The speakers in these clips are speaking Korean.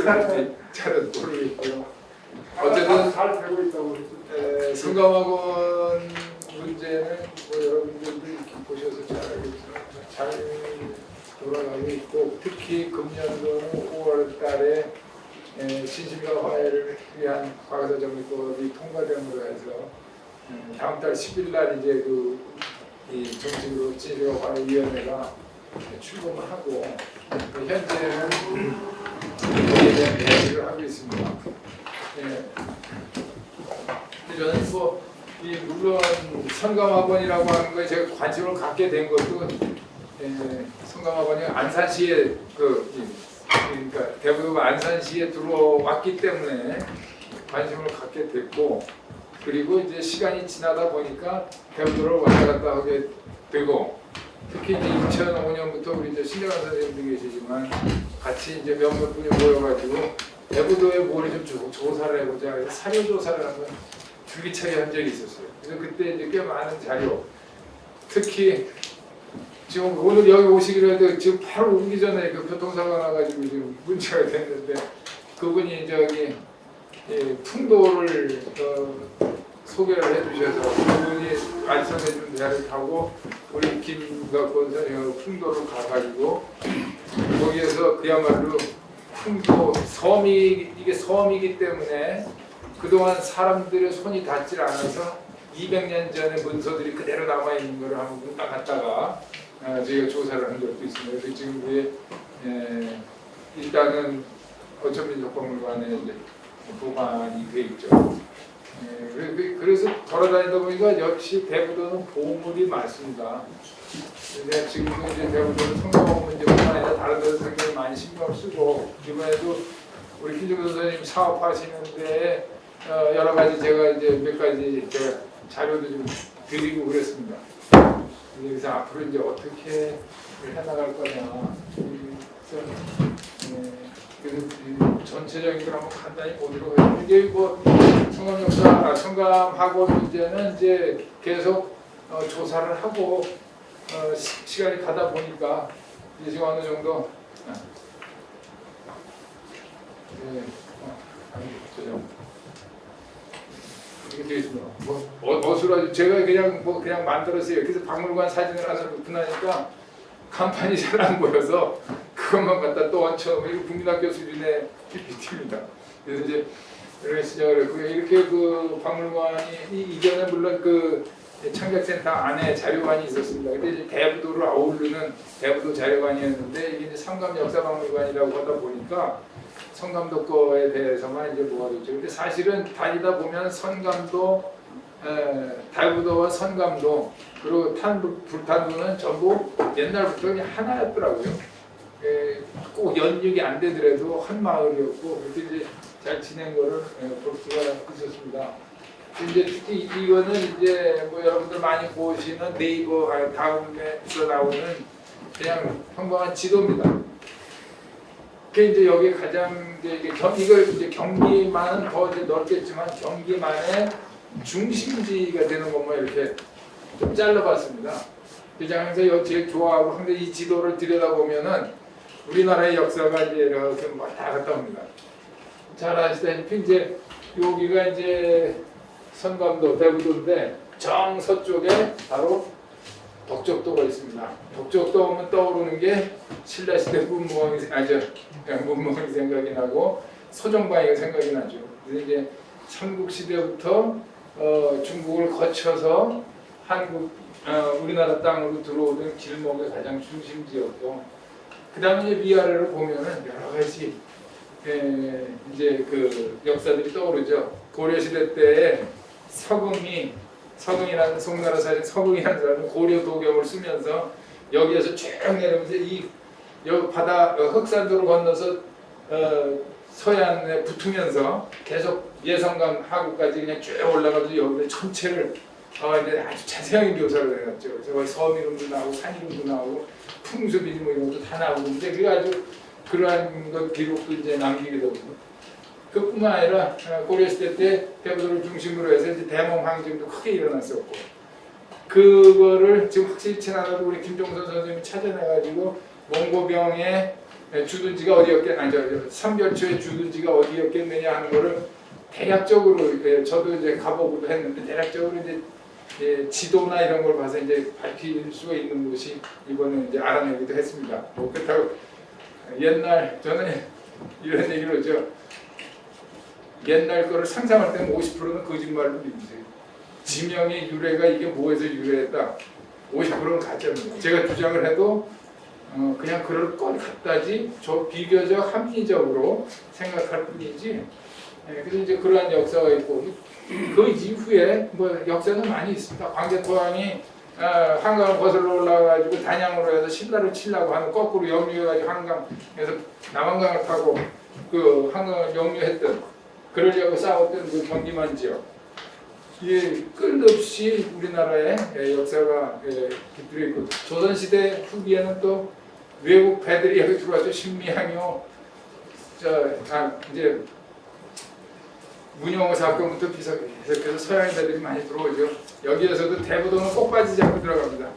있었는지 잘은 모르겠고요. 어쨌든 잘 되고 있다고 성감학원 문제는 뭐 여러분들도 이렇게 보셔서 잘 알겠지만 잘 돌아가고 있고, 특히 금년도는 5월 달에 신심과 화해를 위한 과거사 정리법이 통과됨으로 해서 다음 달 10일 날 이제 이 정식으로 신심과 화해위원회가 출범하고, 현재는 거기에 대한 대비를 하고 있습니다. 저는 물론 성감학원이라고 하는 거에 제가 관심을 갖게 된 것도 성감학원이 안산시에 그러니까 대부분 안산시에 들어왔기 때문에 관심을 갖게 됐고, 그리고 이제 시간이 지나다 보니까 대부도를 왔다 갔다 하게 되고, 특히 이제 2005년부터 우리 이제 신정환 선생님도 계시지만 같이 이제 몇몇 분이 모여가지고 대부도에 뭘 좀 조사를 해보자 해서 사료 조사를 한번 줄기차게 한 적이 있었어요. 그래서 그때 이제 꽤 많은 자료, 특히 지금 오늘 여기 오시기로 해도 지금 바로 오기 전에 그 교통사고가 나가지고 지금 문제가 됐는데, 그분이 저기 풍도를 소개를 해주셔서 그분이 말씀해준 대로 타고 우리 김각권 선생님 풍도를 가가지고 거기에서 그야말로 풍도 이게 섬이기 때문에 그동안 사람들의 손이 닿질 않아서 200년 전의 문서들이 그대로 남아있는 거를 한번 딱 갖다가 저희가 조사를 한 것도 있습니다. 그래서 지금 일단은 어촌민속박물관에 이제 보관이 돼 있죠. 그래서 돌아다니다 보니까 역시 대부도는 보물이 많습니다. 근데 지금도 이제 대부도는 성경학 문제뿐만 아니라 다른 데도 굉장히 많이 신경을 쓰고, 이번에도 우리 김종도 선생님 사업하시는데 여러 가지 제가 이제 몇 가지 제가 자료도 좀 드리고 그랬습니다. 그래서 앞으로 이제 어떻게 해나갈 거냐. 그래서 전체적인 걸 한번 간단히 보도록 해요. 이게 뭐 성감학원 문제는 이제 계속 조사를 하고 시간이 가다 보니까 이제 지금 어느 정도 이렇게 되어 있습니다. 어수라 제가 그냥 만들었어요. 그래서 박물관 사진을 하나 놓고 나니까 간판이 잘 안 보여서 그것만 갖다 또 얹혀. 이거 국민학교 수준의 PPT입니다. 그래서 이제 이렇게 시작을 했고요. 이렇게 그 박물관이 이전에 물론 그 창작센터 안에 자료관이 있었습니다. 근데 이제 대부도를 아우르는 대부도 자료관이었는데, 이게 이제 성감역사박물관이라고 하다 보니까 성감도 거에 대해서만 이제 뭐가 됐죠. 근데 사실은 다니다 보면 선감도, 대부도와 선감도, 그리고 불탄도는 전부 옛날부터 그냥 하나였더라고요. 꼭 연육이 안 되더라도 한 마을이었고, 그렇게 이제 잘 지낸 거를 볼 수가 있었습니다. 이제 특히 이거는 이제 뭐 여러분들 많이 보시는 네이버 다음에서 나오는 그냥 평범한 지도입니다. 그 이제 여기 가장 이걸 이제 경기만은 더 이제 넓겠지만 경기만의 중심지가 되는 것만 이렇게 좀 잘라봤습니다. 그래서 제일 좋아하고 항상 이 지도를 들여다보면은 우리나라의 역사가 이제 이렇게 왔다 갔다 합니다. 잘 아시다시피 이제 여기가 이제 선감도 대부도인데 정서쪽에 바로 덕적도가 있습니다. 덕적도 하면 떠오르는 게 신라시대 문무왕이 생각이 나고 소정방이가 생각이 나죠. 그래서 이제 삼국시대부터 중국을 거쳐서 우리나라 땅으로 들어오던 길목의 가장 중심지였고, 그 다음에 이제 위아래를 보면은 여러 가지 이제 그 역사들이 떠오르죠. 고려시대 때에 서궁이라는 송나라 사신 서궁이라는 사람은 고려 도경을 쓰면서 여기에서 쭉 내려오면서 이 바다 흑산도를 건너서 서해안에 붙으면서 계속 예성강 하구까지 그냥 쭉 올라가서 여기 전체를 이제 아주 자세하게 묘사를 해놨죠. 그래서 섬 이름도 나오고 산 이름도 나오고 풍습이 뭐 이런 것도 다 나오는데, 그게 아주 그러한 것 기록도 이제 남기게 되고, 그뿐만 아니라 고려시대 때 대부도를 중심으로 해서 이제 대몽 항쟁도 크게 일어났었고, 그거를 지금 확실치 않아도 우리 김종선 선생님이 찾아내가지고 몽고병의 주둔지가 어디였겠나, 삼별초의 주둔지가 어디였겠느냐 하는 거를 대략적으로 저도 이제 가보기도 했는데 대략적으로 이제 지도나 이런 걸 봐서 이제 밝힐 수가 있는 곳이 이번에 이제 알아내기도 했습니다. 뭐 그렇다고 옛날 저는 이런 얘기를 하죠. 옛날 거를 상상할 때는 50%는 거짓말로 믿으세요. 지명의 유래가 이게 뭐에서 유래했다. 50%는 가짜입니다. 제가 주장을 해도 그냥 그럴 것 같다지 저 비교적 합리적으로 생각할 뿐이지. 그래서 이제 그러한 역사가 있고 그 이후에 뭐 역사는 많이 있습니다. 광개토왕이 한강을 거슬러 올라가지고 단양으로 해서 신라를 치려고 하는 거꾸로 역류해가지고 한강에서 남한강을 타고 그 한강을 역류했던 그러려고 싸웠던 그 경기만 지역. 이게 끝없이 우리나라의 역사가 깃들어 있고 조선시대 후기에는 또 외국 배들이 여기 들어와서 신미항요 이제 문영호 사건부터 비석해서 서양 배들이 많이 들어오죠. 여기에서도 대부도는 꼭 빠지지 않고 들어갑니다.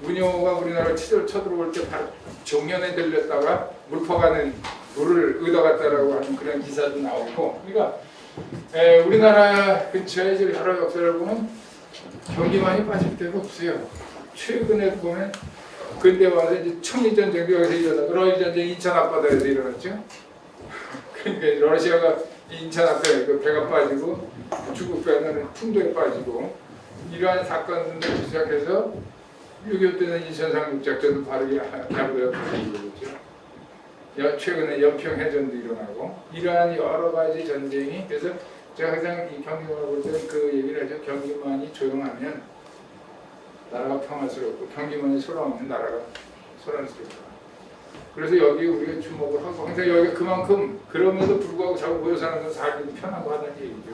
문영호가 우리나라를 쳐들어올 때 바로 종년에 들렸다가 물퍼가는 물을 얻어갔다라고 하는 그런 기사도 나오고, 그러니까 우리나라 근처에 이제 여러 역사를 보면 경기만이 빠질 데가 없어요. 최근에 보면 근대 와서 이제 청일전쟁도 여기서 일어나고 러일전쟁이 인천 앞바다에서 일어났죠. 그러니까 러시아가 인천 앞에 그 배가 빠지고 중국 배는 풍도에 빠지고 이러한 사건들 시작해서 6.25 때는 인천 상륙작전도 바로 야부대가 터지고 그렇죠. 최근에 연평해전도 일어나고 이러한 여러 가지 전쟁이, 그래서 제가 항상 이 경기만을 볼 때는 그 얘기를 하죠. 경기만이 조용하면 나라가 평화스럽고 경기만이 소란하면 나라가 소란스럽다. 그래서 여기 우리가 주목을 하고 항상 여기가 그만큼 그럼에도 불구하고 자꾸 모여 사는 건 살기 편하고 하다는 얘기죠.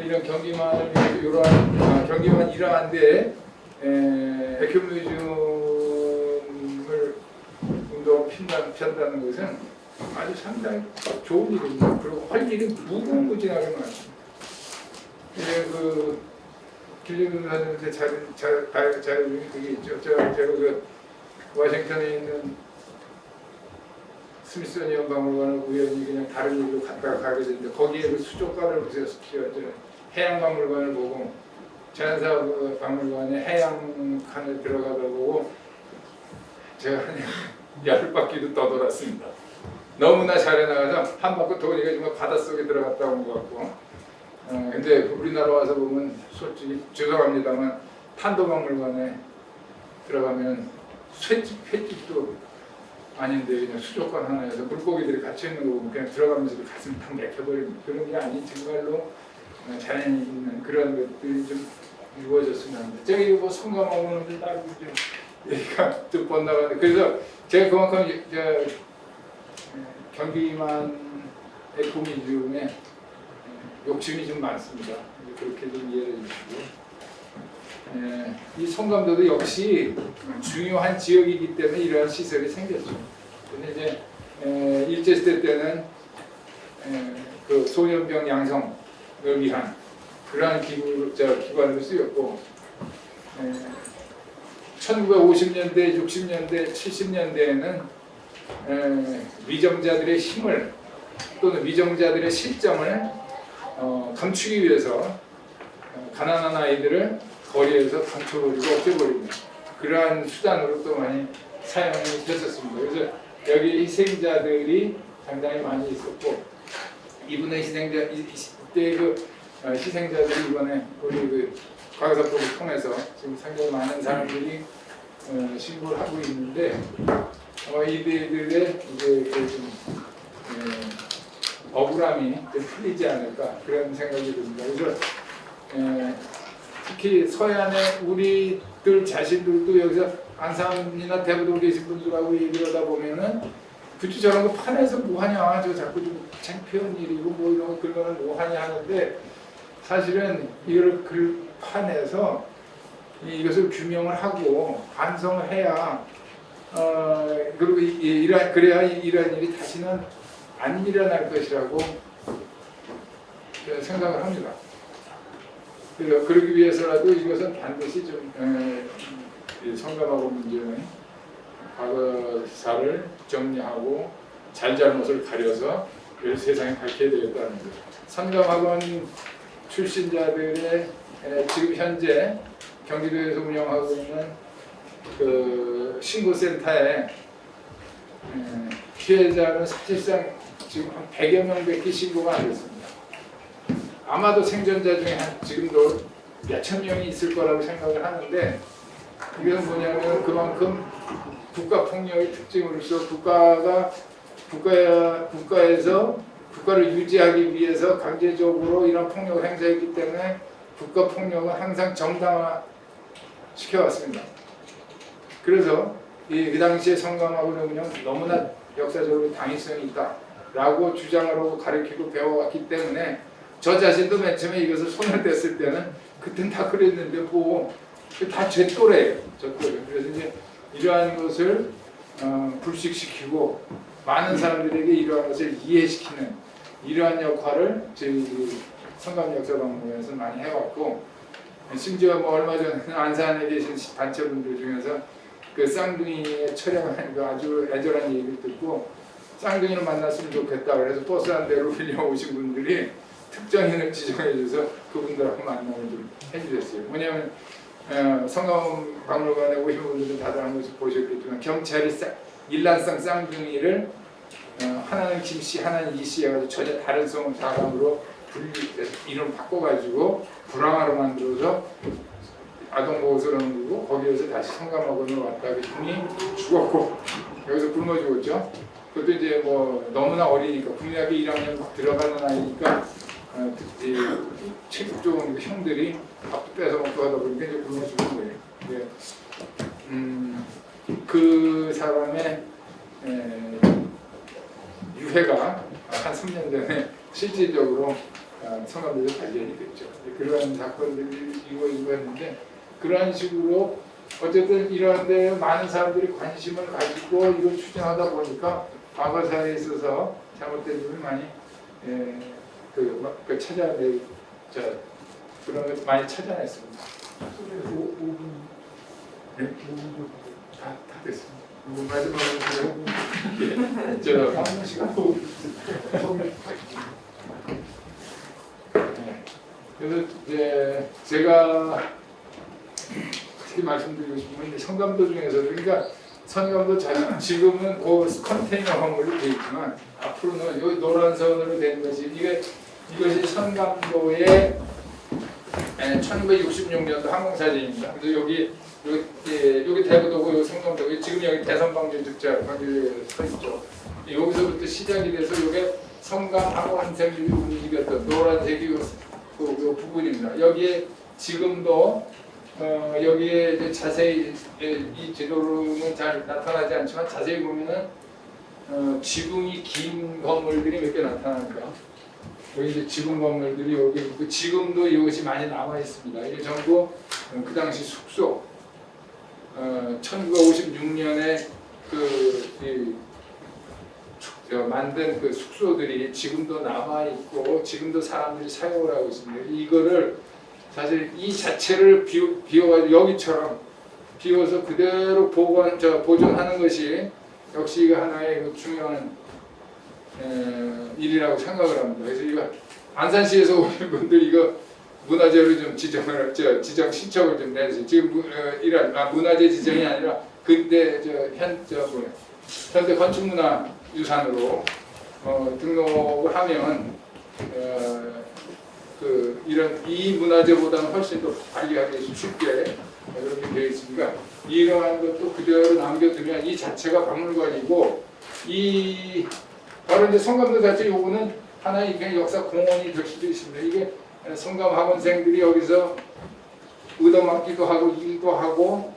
이런 경기만을 이러한 경기만 이러한데 에큐뮤즘을 운동을 편다는 것은 아주 상당히 좋은 일입니다. 그리고 할 일이 무궁무진하게 많습니다. 그 길리근 선생님한테 자료중에 그게 있죠. 제가 그 워싱턴에 있는 스미소니언 박물관을 우연히 그냥 다른 일로 갔다가 가게 됐는데 거기에 그 수족관을 보세요. 해양박물관을 보고 자연사 박물관에 해양칸을 들어가다 보고 제가 그냥 열 바퀴도 떠돌았습니다. 너무나 잘 해나가서 한 바퀴 도니까 정말 바닷속에 들어갔다 온 것 같고, 근데 우리나라 와서 보면 솔직히 죄송합니다만 탄도박물관에 들어가면 횟집도 아닌데 그냥 수족관 하나에서 물고기들이 갇혀 있는 거 보면 그냥 들어가면서 가슴이 탁 맥혀버리는 그런 게 아닌 정말로 자연이 있는 그런 것들이 좀 이루어졌으면 합니다. 제가 이거 뭐 성감하고 오는데 나름 좀 얘기가 좀 뻗나가는데, 그래서 제가 그만큼 경기만의 구미즘에 욕심이 좀 많습니다. 그렇게 좀 이해해 주시고, 이 송감도도 역시 중요한 지역이기 때문에 이러한 시설이 생겼죠. 근데 이제 일제시대 때는 그 소년병 양성을 위한 그러한 기관으로 쓰였고, 1950년대, 60년대, 70년대에는 위정자들의 힘을 또는 위정자들의 실정을 감추기 위해서 가난한 아이들을 거리에서 감춰버리고 없애버립니다. 그러한 수단으로 또 많이 사용이 됐었습니다. 그래서 여기 희생자들이 상당히 많이 있었고, 이분의 이때 그 희생자들이 이번에 우리 그 과거사법을 통해서 지금 상당히 많은 사람들이 신고를 하고 있는데, 이들의 이제 좀 억울함이 좀 풀리지 않을까 그런 생각이 듭니다. 그래서 특히 서해안에 우리들 자신들도 여기서 안산이나 대부도 계신 분들하고 얘기를 하다 보면은 굳이 저런 거 판에서 뭐하냐, 저 자꾸 좀 창피한 일이고 뭐 이런 거 그런 거는 뭐하냐 하는데, 사실은 이걸 글판에서 이것을 규명을 하고 반성을 해야 그리고 그래야 이런 일이 다시는 안 일어날 것이라고 생각을 합니다. 그러기 위해서라도 이것은 반드시 좀 성감하고 문제는 과거사를 정리하고 잘잘못을 가려서 이를 세상에 밝혀야 되겠다는 거죠. 선감학원 출신자들의 지금 현재 경기도에서 운영하고 있는 그 신고센터에 피해자는 사실상 지금 한 100여 명밖에 신고가 안 됐습니다. 아마도 생존자 중에 지금도 몇천 명이 있을 거라고 생각을 하는데, 이것은 뭐냐면 그만큼 국가폭력의 특징으로서 국가에서 국가를 유지하기 위해서 강제적으로 이런 폭력을 행사했기 때문에 국가폭력은 항상 정당화 시켜왔습니다. 그래서 그 당시에 성감하고는 그냥 너무나 역사적으로 당위성이 있다라고 주장하고 가르치고 배워왔기 때문에 저 자신도 맨 처음에 이것을 손을 댔을 때는 그땐 다 그랬는데 뭐 다 제 또래예요. 저 또래. 그래서 이제 이러한 것을 불식시키고 많은 사람들에게 이러한 것을 이해시키는 이러한 역할을 저희 성감역사박물관에서 많이 해왔고, 심지어 뭐 얼마 전에 안산에 계신 단체분들 중에서 그 쌍둥이의 촬영하는 그 아주 애절한 얘기를 듣고 쌍둥이를 만났으면 좋겠다 그래서 버스 한 대로 빌려오신 분들이 특정인을 지정해줘서 그분들하고 만남을 좀 해주셨어요. 뭐냐면 성감박물관에 오신 분들은 다들 한 번씩 보셨겠지만 경찰이 일란성 쌍둥이를 하나는 김씨, 하나는 이씨 해가지고 전혀 다른 사람으로 이름 바꿔가지고 불황화로 만들어서 아동보호소를 옮기고 거기에서 다시 성감학원으로 왔다 그랬더니 죽었고 여기서 굶어 죽었죠. 그것도 이제 뭐 너무나 어리니까 국민학교 1학년 막 들어가는 아이니까 체격 좋은 형들이 밥도 뺏어 먹고 하다 보니까 이제 굶어 죽은 거예요. 그 사람의 유해가 한 3년 전에 실질적으로 성감대에서 발견이 됐죠. 그러한 사건들이 이루어졌는데 그러한 식으로 어쨌든 이러한 데 많은 사람들이 관심을 가지고 이걸 추진하다 보니까 과거사에 있어서 잘못된 점이 많이 그런 걸 많이 찾아냈습니다. 5분 네? 다 됐습니다. 마지막으로 저 다음 시간 그래서 이제 제가 특히 말씀드리고 싶은 건 성감도 중에서도 그러니까 성감도 지금은 그 컨테이너 화물로 되어 있지만 앞으로는 여기 노란 선으로 된 것이 이것이 성감도의 1966년도 항공사진입니다. 그래서 여기 대구도고 여기 성감도 지금 여기 대선방지특자 관계에 서 있죠. 여기서부터 시작이 돼서 이게 성감 학원생들이 움직였던 노란색이 그 부분입니다. 여기에 지금도 여기에 이제 자세히 이 지도로는 잘 나타나지 않지만 자세히 보면은 지붕이 긴 건물들이 몇 개 나타납니다. 여기 이제 지붕 건물들이 여기 있고 지금도 이것이 많이 남아 있습니다. 이게 전부 그 당시 숙소. 1956년에 만든 그 숙소들이 지금도 남아 있고 지금도 사람들이 사용을 하고 있습니다. 이거를 사실 이 자체를 비워가지고 여기처럼 비워서 그대로 보존하는 것이 역시 이거 하나의 중요한 일이라고 생각을 합니다. 그래서 이거 안산시에서 오신 분들 이거 문화재로 좀 지정 신청을 좀 내주세요. 지금 문화재 지정이 아니라 그때 현대 건축문화유산으로 등록을 하면 이런 이 문화재보다는 훨씬 더 관리하기 쉽게 그렇게 되어 있으니까 이러한 것도 그대로 남겨두면 이 자체가 박물관이고 바로 이제 성감도 자체 요거는 하나의 그냥 역사 공원이 될 수도 있습니다. 이게 성감 학원생들이 여기서 얻어맞기도 하고 일도 하고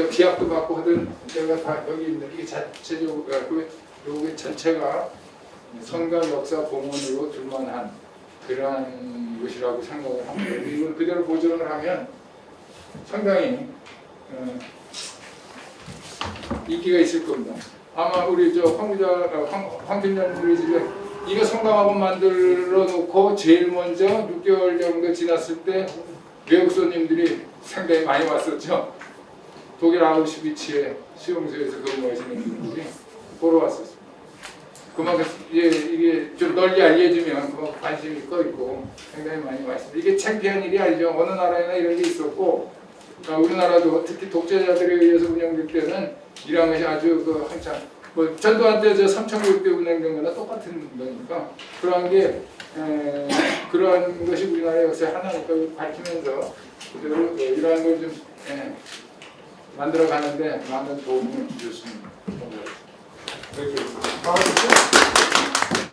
기합도 받고 하던 데가 다 여기 있는 이게 자체적으로 요게 전체가 성감 역사 공원으로 둘만한 그러한 것이라고 생각을 합니다. 이걸 그대로 보존을 하면 상당히 인기가 있을 겁니다. 아마 우리 황 팀장님들이 지금 이거 성감학원 만들어 놓고 제일 먼저 6개월 정도 지났을 때 외국 손님들이 상당히 많이 왔었죠. 독일 아우슈비츠의 수용소에서 근무하시는 분들이 보러 왔었습니다. 그만큼 이게 좀 널리 알려지면 그만큼 관심이 꺼 있고 굉장히 많이 왔습니다. 이게 창피한 일이 아니죠. 어느 나라에나 이런 게 있었고 우리나라도 특히 독재자들에 의해서 운영될 때는 이런 것이 아주 한참 뭐 전두환 때 3,900대 운영된 거나 똑같은 거니까 그런 것이 우리나라 역사의 하나니까 밝히면서 그대로 이러한 걸 좀 만들어 가는데 많은 도움을 주셨습니다. 네, 그렇습니다.